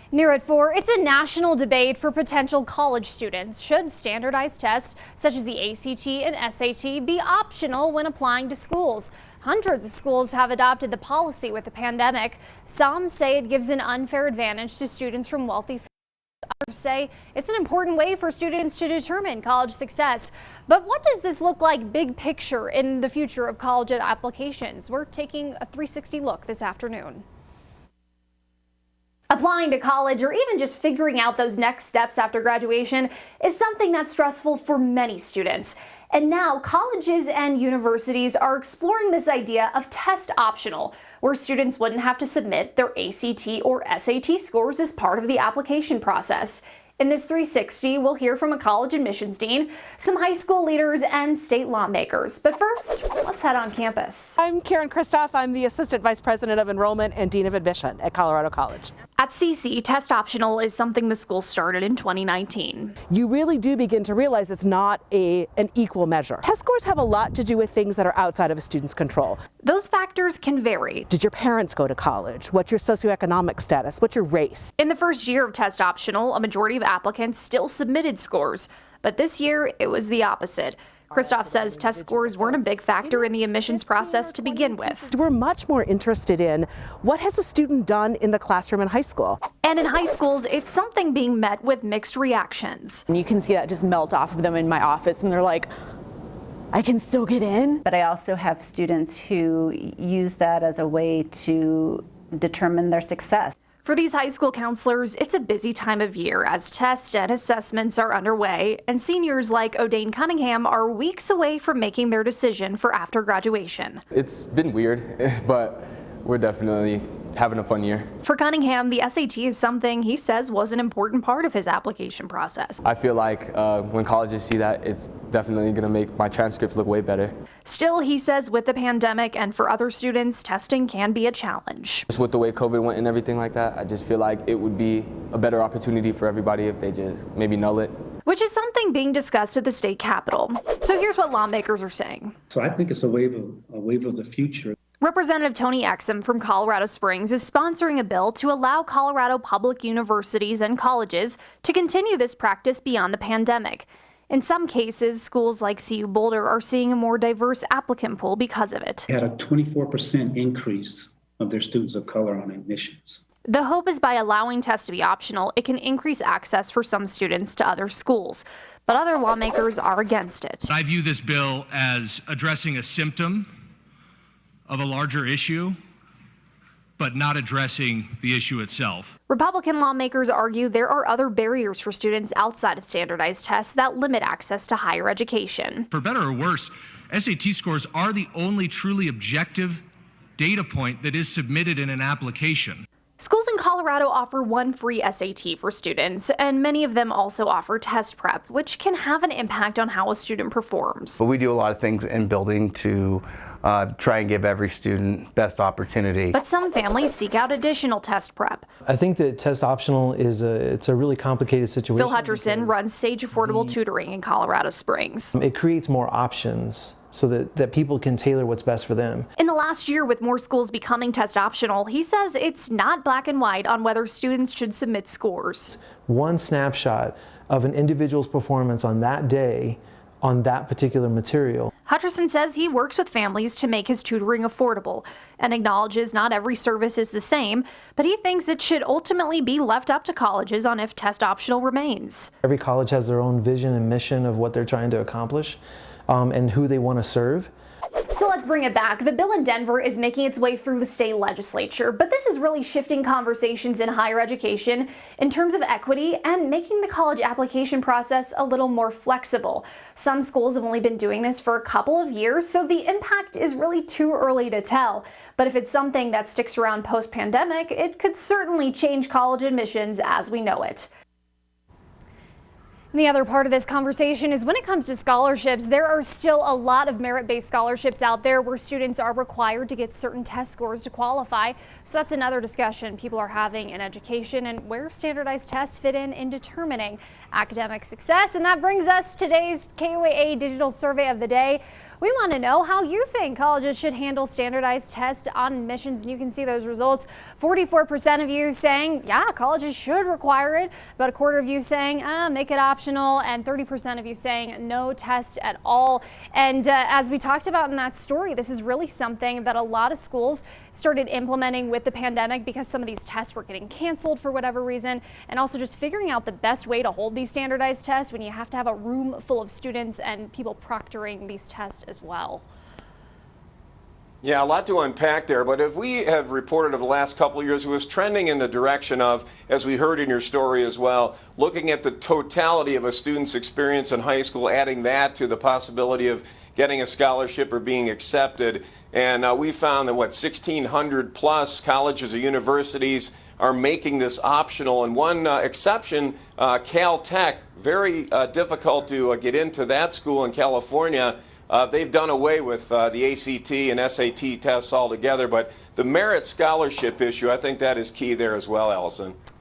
Near at 4, it's a national debate for potential college students. Should standardized tests such as the ACT and SAT be optional when applying to schools? Hundreds of schools have adopted the policy with the pandemic. Some say it gives an unfair advantage to students from wealthy families. Others say it's an important way for students to determine college success. But what does this look like big picture in the future of college applications? We're taking a 360 look this afternoon. Applying to college or even just figuring out those next steps after graduation is something that's stressful for many students. And now colleges and universities are exploring this idea of test optional, where students wouldn't have to submit their ACT or SAT scores as part of the application process. In this 360, we'll hear from a college admissions dean, some high school leaders, and state lawmakers. But first, let's head on campus. I'm Karen Kristoff. I'm the Assistant Vice President of Enrollment and Dean of Admission at Colorado College. At CC, test optional is something the school started in 2019. You really do begin to realize it's not an equal measure. Test scores have a lot to do with things that are outside of a student's control. Those factors can vary. Did your parents go to college? What's your socioeconomic status? What's your race? In the first year of test optional, a majority of applicants still submitted scores, but this year it was the opposite. Kristoff says test scores weren't a big factor in the admissions process to begin with. We're much more interested in what has a student done in the classroom in high school. And in high schools, it's something being met with mixed reactions. And you can see that just melt off of them in my office, and they're like, I can still get in. But I also have students who use that as a way to determine their success. For these high school counselors, it's a busy time of year as tests and assessments are underway, and seniors like O'Dane Cunningham are weeks away from making their decision for after graduation. It's been weird, but we're definitely having a fun year. For Cunningham, the SAT is something he says was an important part of his application process. I feel like when colleges see that, it's definitely going to make my transcripts look way better. Still, he says with the pandemic and for other students, testing can be a challenge. Just with the way COVID went and everything like that, I just feel like it would be a better opportunity for everybody if they just maybe null it. Which is something being discussed at the state capitol. So here's what lawmakers are saying. So I think it's a wave of the future. Representative Tony Exum from Colorado Springs is sponsoring a bill to allow Colorado public universities and colleges to continue this practice beyond the pandemic. In some cases, schools like CU Boulder are seeing a more diverse applicant pool because of it. They had a 24% increase of their students of color on admissions. The hope is by allowing tests to be optional, it can increase access for some students to other schools. But other lawmakers are against it. I view this bill as addressing a symptom of a larger issue, but not addressing the issue itself. Republican lawmakers argue there are other barriers for students outside of standardized tests that limit access to higher education. For better or worse, SAT scores are the only truly objective data point that is submitted in an application. Schools in Colorado offer one free SAT for students, and many of them also offer test prep, which can have an impact on how a student performs. But we do a lot of things in building to try and give every student best opportunity. But some families seek out additional test prep. I think that test optional is a really complicated situation. Phil Hutcherson runs Sage Affordable Tutoring in Colorado Springs. It creates more options so that people can tailor what's best for them. In the last year, with more schools becoming test optional, he says it's not black and white on whether students should submit scores. One snapshot of an individual's performance on that day on that particular material. Hutcherson says he works with families to make his tutoring affordable and acknowledges not every service is the same, but he thinks it should ultimately be left up to colleges on if test optional remains. Every college has their own vision and mission of what they're trying to accomplish and who they want to serve. So let's bring it back. The bill in Denver is making its way through the state legislature, but this is really shifting conversations in higher education in terms of equity and making the college application process a little more flexible. Some schools have only been doing this for a couple of years, so the impact is really too early to tell. But if it's something that sticks around post-pandemic, it could certainly change college admissions as we know it. And the other part of this conversation is when it comes to scholarships, there are still a lot of merit-based scholarships out there where students are required to get certain test scores to qualify. So that's another discussion people are having in education and where standardized tests fit in determining academic success. And that brings us to today's KOAA Digital Survey of the Day. We want to know how you think colleges should handle standardized tests on admissions, and you can see those results. 44% of you saying, yeah, colleges should require it, about a quarter of you saying, make it optional, and 30% of you saying no test at all. And as we talked about in that story, this is really something that a lot of schools started implementing with the pandemic because some of these tests were getting canceled for whatever reason, and also just figuring out the best way to hold these standardized tests when you have to have a room full of students and people proctoring these tests as well. Yeah, a lot to unpack there, but if we have reported over the last couple of years, it was trending in the direction of, as we heard in your story as well, looking at the totality of a student's experience in high school, adding that to the possibility of getting a scholarship or being accepted. And we found that, 1,600 plus colleges or universities are making this optional. And one exception, Caltech, very difficult to get into that school in California. They've done away with the ACT and SAT tests altogether, but the merit scholarship issue, I think that is key there as well, Allison.